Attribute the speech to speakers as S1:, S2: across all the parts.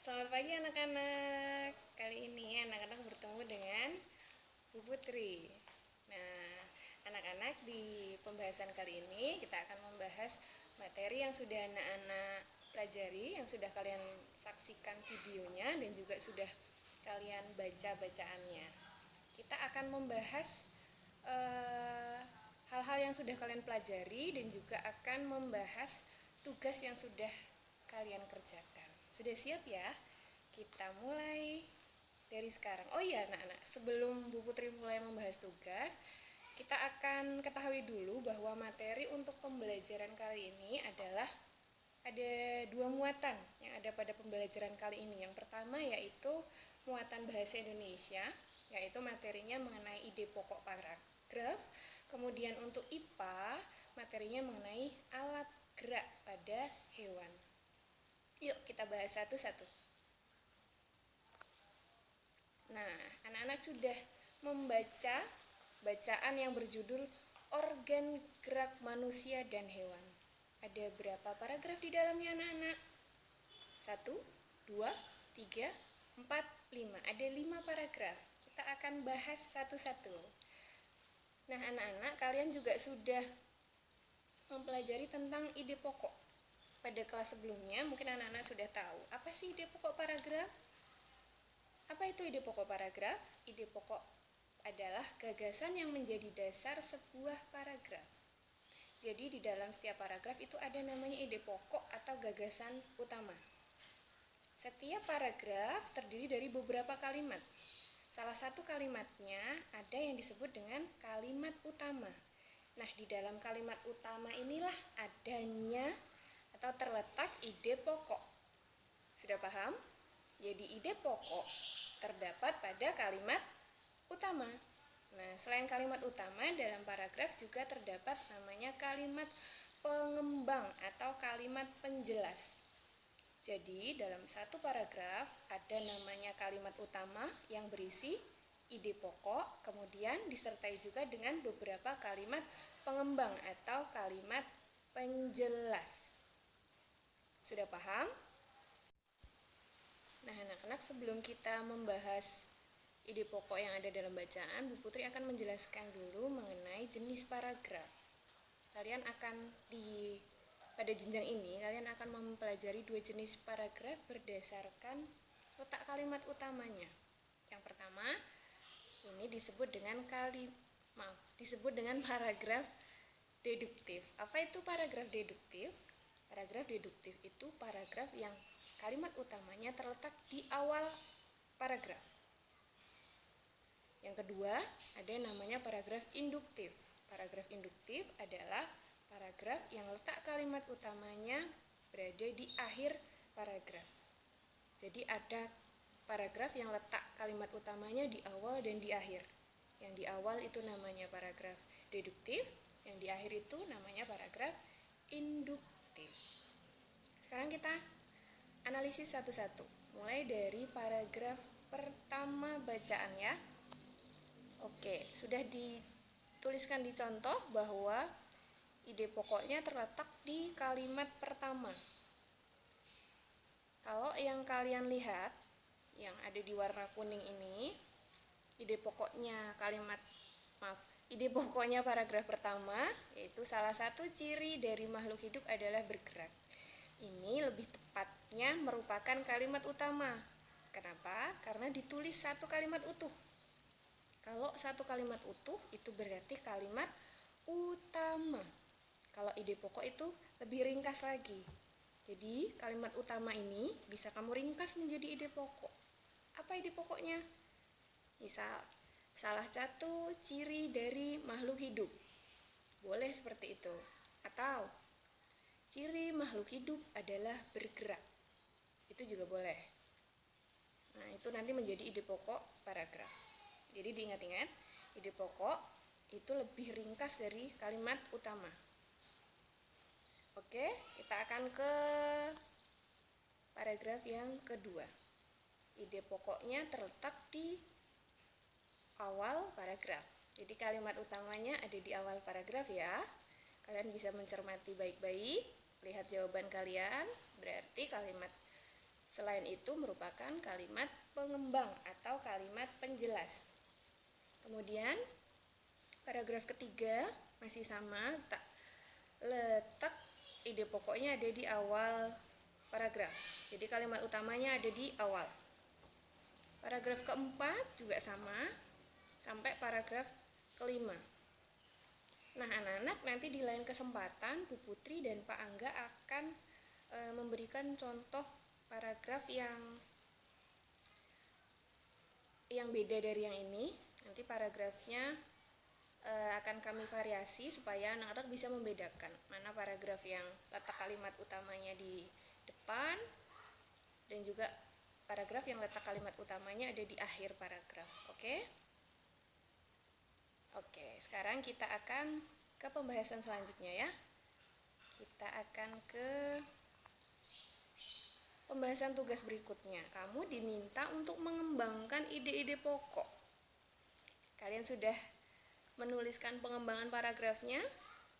S1: Selamat pagi anak-anak. Kali ini anak-anak bertemu dengan Bu Putri. Nah, anak-anak di pembahasan kali ini kita akan membahas materi yang sudah anak-anak pelajari, yang sudah kalian saksikan videonya dan juga sudah kalian baca bacaannya. Kita akan membahas hal-hal yang sudah kalian pelajari dan juga akan membahas tugas yang sudah kalian kerjakan. Sudah siap ya? Kita mulai dari sekarang. Oh iya anak-anak, sebelum Bu Putri mulai membahas tugas, kita akan ketahui dulu bahwa materi untuk pembelajaran kali ini adalah ada dua muatan yang ada pada pembelajaran kali ini. Yang pertama yaitu muatan bahasa Indonesia, yaitu materinya mengenai ide pokok paragraf. Kemudian untuk IPA, materinya mengenai alat gerak pada hewan. Yuk kita bahas satu-satu. Nah, anak-anak sudah membaca bacaan yang berjudul Organ Gerak Manusia dan Hewan. Ada berapa paragraf di dalamnya anak-anak? 1, 2, 3, 4, 5. Ada 5 paragraf. Kita akan bahas satu-satu. Nah, anak-anak kalian juga sudah mempelajari tentang ide pokok. Pada kelas sebelumnya mungkin anak-anak sudah tahu apa sih ide pokok paragraf. Apa itu ide pokok paragraf? Ide pokok adalah gagasan yang menjadi dasar sebuah paragraf. Jadi di dalam setiap paragraf itu ada namanya ide pokok atau gagasan utama. Setiap paragraf terdiri dari beberapa kalimat. Salah satu kalimatnya ada yang disebut dengan kalimat utama. Nah, di dalam kalimat utama inilah adanya atau terletak ide pokok. Sudah paham? Jadi ide pokok terdapat pada kalimat utama. Nah, selain kalimat utama, dalam paragraf juga terdapat namanya kalimat pengembang atau kalimat penjelas. Jadi, dalam satu paragraf ada namanya kalimat utama yang berisi ide pokok, kemudian disertai juga dengan beberapa kalimat pengembang atau kalimat penjelas. Sudah paham? Nah, anak-anak, sebelum kita membahas ide pokok yang ada dalam bacaan, Bu Putri akan menjelaskan dulu mengenai jenis paragraf. Pada jenjang ini, kalian akan mempelajari dua jenis paragraf berdasarkan letak kalimat utamanya. Yang pertama, ini disebut dengan paragraf deduktif. Apa itu paragraf deduktif? Paragraf deduktif itu paragraf yang kalimat utamanya terletak di awal paragraf. Yang kedua, ada namanya paragraf induktif. Paragraf induktif adalah paragraf yang letak kalimat utamanya berada di akhir paragraf. Jadi ada paragraf yang letak kalimat utamanya di awal dan di akhir. Yang di awal itu namanya paragraf deduktif, yang di akhir itu namanya paragraf induktif. Sekarang kita analisis satu-satu. Mulai dari paragraf pertama bacaan ya. Oke, sudah dituliskan di contoh bahwa ide pokoknya terletak di kalimat pertama. Kalau yang kalian lihat, yang ada di warna kuning ini, ide pokoknya paragraf pertama, yaitu salah satu ciri dari makhluk hidup adalah bergerak. Ini lebih tepatnya merupakan kalimat utama. Kenapa? Karena ditulis satu kalimat utuh. Kalau satu kalimat utuh itu berarti kalimat utama. Kalau ide pokok itu lebih ringkas lagi. Jadi kalimat utama ini bisa kamu ringkas menjadi ide pokok. Apa ide pokoknya? Misal, salah satu ciri dari makhluk hidup. Boleh seperti itu. Atau ciri makhluk hidup adalah bergerak. Itu juga boleh. Nah, itu nanti menjadi ide pokok paragraf. Jadi diingat-ingat, ide pokok itu lebih ringkas dari kalimat utama. Oke, kita akan ke paragraf yang kedua. Ide pokoknya terletak di awal paragraf. Jadi kalimat utamanya ada di awal paragraf ya. Kalian bisa mencermati baik-baik, lihat jawaban kalian. Berarti kalimat Selain itu merupakan kalimat pengembang atau kalimat penjelas. Kemudian paragraf ketiga masih sama, letak ide pokoknya ada di awal paragraf. Jadi kalimat utamanya ada di awal. Paragraf keempat juga sama sampai paragraf kelima. Nah, anak-anak nanti di lain kesempatan Bu Putri dan Pak Angga akan memberikan contoh paragraf yang beda dari yang ini. Nanti paragrafnya akan kami variasi supaya anak-anak bisa membedakan mana paragraf yang letak kalimat utamanya di depan dan juga paragraf yang letak kalimat utamanya ada di akhir paragraf. Oke, sekarang kita akan ke pembahasan selanjutnya ya. Kita akan ke pembahasan tugas berikutnya. Kamu diminta untuk mengembangkan ide-ide pokok. Kalian sudah menuliskan pengembangan paragrafnya.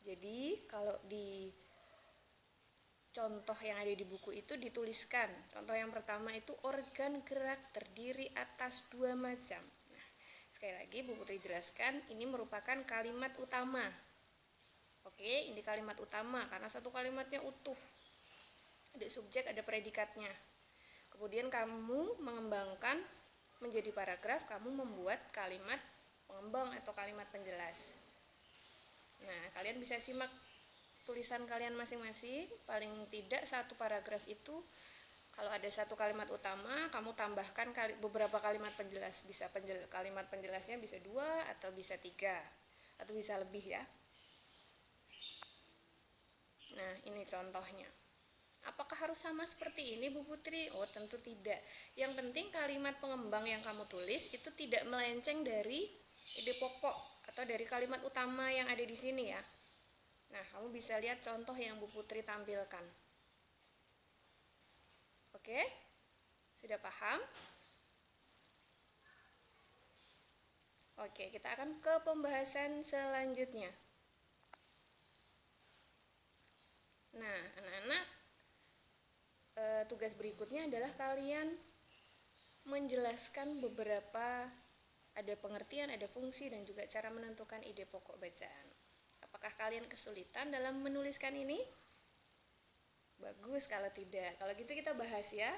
S1: Jadi kalau di contoh yang ada di buku itu dituliskan. Contoh yang pertama itu organ gerak terdiri atas 2 macam. Nah, sekali lagi Bu Putri jelaskan, ini merupakan kalimat utama. Oke, ini kalimat utama karena satu kalimatnya utuh. Ada subjek, ada predikatnya. Kemudian kamu mengembangkan menjadi paragraf, kamu membuat kalimat pengembang atau kalimat penjelas. Nah, kalian bisa simak tulisan kalian masing-masing. Paling tidak satu paragraf itu kalau ada satu kalimat utama, kamu tambahkan beberapa kalimat penjelas. Bisa kalimat penjelasnya bisa 2 atau bisa 3 atau bisa lebih ya. Nah, ini contohnya. Apakah harus sama seperti ini Bu Putri? Oh, tentu tidak. Yang penting kalimat pengembang yang kamu tulis itu tidak melenceng dari ide pokok atau dari kalimat utama yang ada di sini ya. Nah, kamu bisa lihat contoh yang Bu Putri tampilkan. Oke? Sudah paham? Oke, kita akan ke pembahasan selanjutnya. Nah, anak-anak, tugas berikutnya adalah kalian menjelaskan beberapa, ada pengertian, ada fungsi, dan juga cara menentukan ide pokok bacaan. Apakah kalian kesulitan dalam menuliskan ini? Bagus kalau tidak. Kalau gitu kita bahas ya.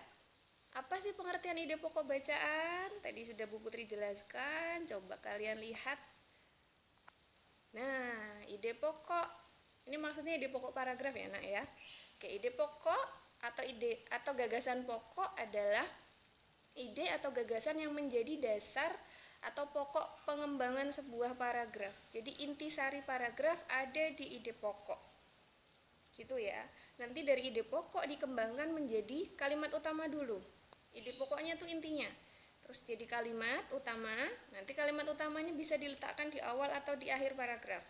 S1: Apa sih pengertian ide pokok bacaan? Tadi sudah Bu Putri jelaskan, coba kalian lihat. Nah, ide pokok. Ini maksudnya ide pokok paragraf ya, Nak ya. Oke, ide pokok atau gagasan pokok adalah ide atau gagasan yang menjadi dasar atau pokok pengembangan sebuah paragraf. Jadi intisari paragraf ada di ide pokok. Gitu ya. Nanti dari ide pokok dikembangkan menjadi kalimat utama dulu. Ide pokoknya tuh intinya. Terus jadi kalimat utama, nanti kalimat utamanya bisa diletakkan di awal atau di akhir paragraf.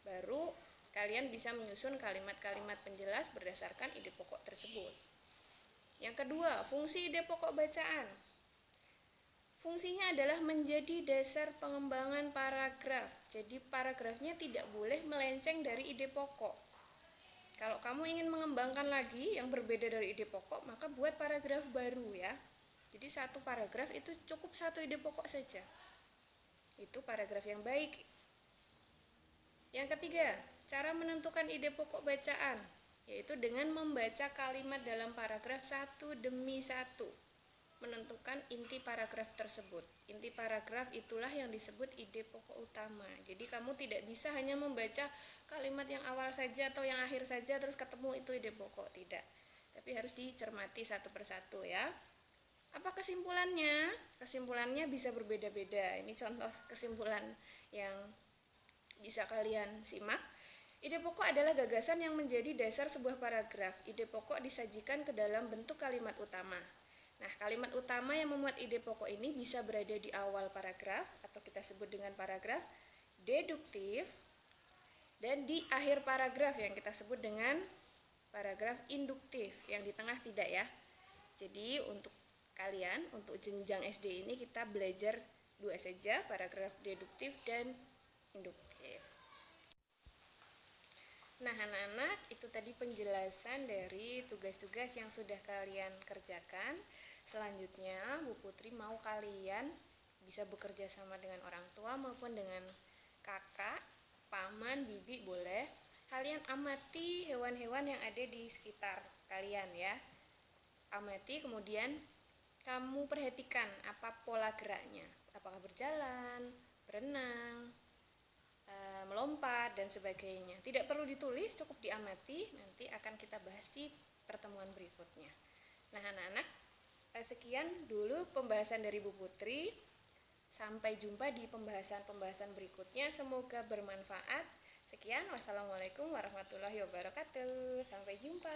S1: Baru kalian bisa menyusun kalimat-kalimat penjelas berdasarkan ide pokok tersebut. Yang kedua, fungsi ide pokok bacaan. Fungsinya adalah menjadi dasar pengembangan paragraf. Jadi paragrafnya tidak boleh melenceng dari ide pokok. Kalau kamu ingin mengembangkan lagi yang berbeda dari ide pokok, maka buat paragraf baru ya. Jadi satu paragraf itu cukup satu ide pokok saja. Itu paragraf yang baik. Yang ketiga, cara menentukan ide pokok bacaan, yaitu dengan membaca kalimat dalam paragraf satu demi satu, menentukan inti paragraf tersebut. Inti paragraf itulah yang disebut ide pokok utama. Jadi kamu tidak bisa hanya membaca kalimat yang awal saja atau yang akhir saja terus ketemu itu ide pokok, tidak. Tapi harus dicermati satu persatu ya. Apa kesimpulannya? Kesimpulannya bisa berbeda-beda. Ini contoh kesimpulan yang bisa kalian simak. Ide pokok adalah gagasan yang menjadi dasar sebuah paragraf. Ide pokok disajikan ke dalam bentuk kalimat utama. Nah, kalimat utama yang memuat ide pokok ini bisa berada di awal paragraf atau kita sebut dengan paragraf deduktif, dan di akhir paragraf yang kita sebut dengan paragraf induktif, yang di tengah tidak ya. Jadi untuk kalian, untuk jenjang SD ini kita belajar 2 saja, paragraf deduktif dan induktif. Nah, anak-anak, itu tadi penjelasan dari tugas-tugas yang sudah kalian kerjakan. Selanjutnya, Bu Putri mau kalian bisa bekerja sama dengan orang tua maupun dengan kakak, paman, bibi boleh. Kalian amati hewan-hewan yang ada di sekitar kalian ya. Amati, kemudian kamu perhatikan apa pola geraknya. Apakah berjalan, berenang, melompat dan sebagainya. Tidak perlu ditulis, cukup diamati. Nanti akan kita bahas di pertemuan berikutnya. Nah, anak-anak, sekian dulu pembahasan dari Bu Putri. Sampai jumpa di pembahasan-pembahasan berikutnya. Semoga bermanfaat. Sekian, wassalamualaikum warahmatullahi wabarakatuh. Sampai jumpa.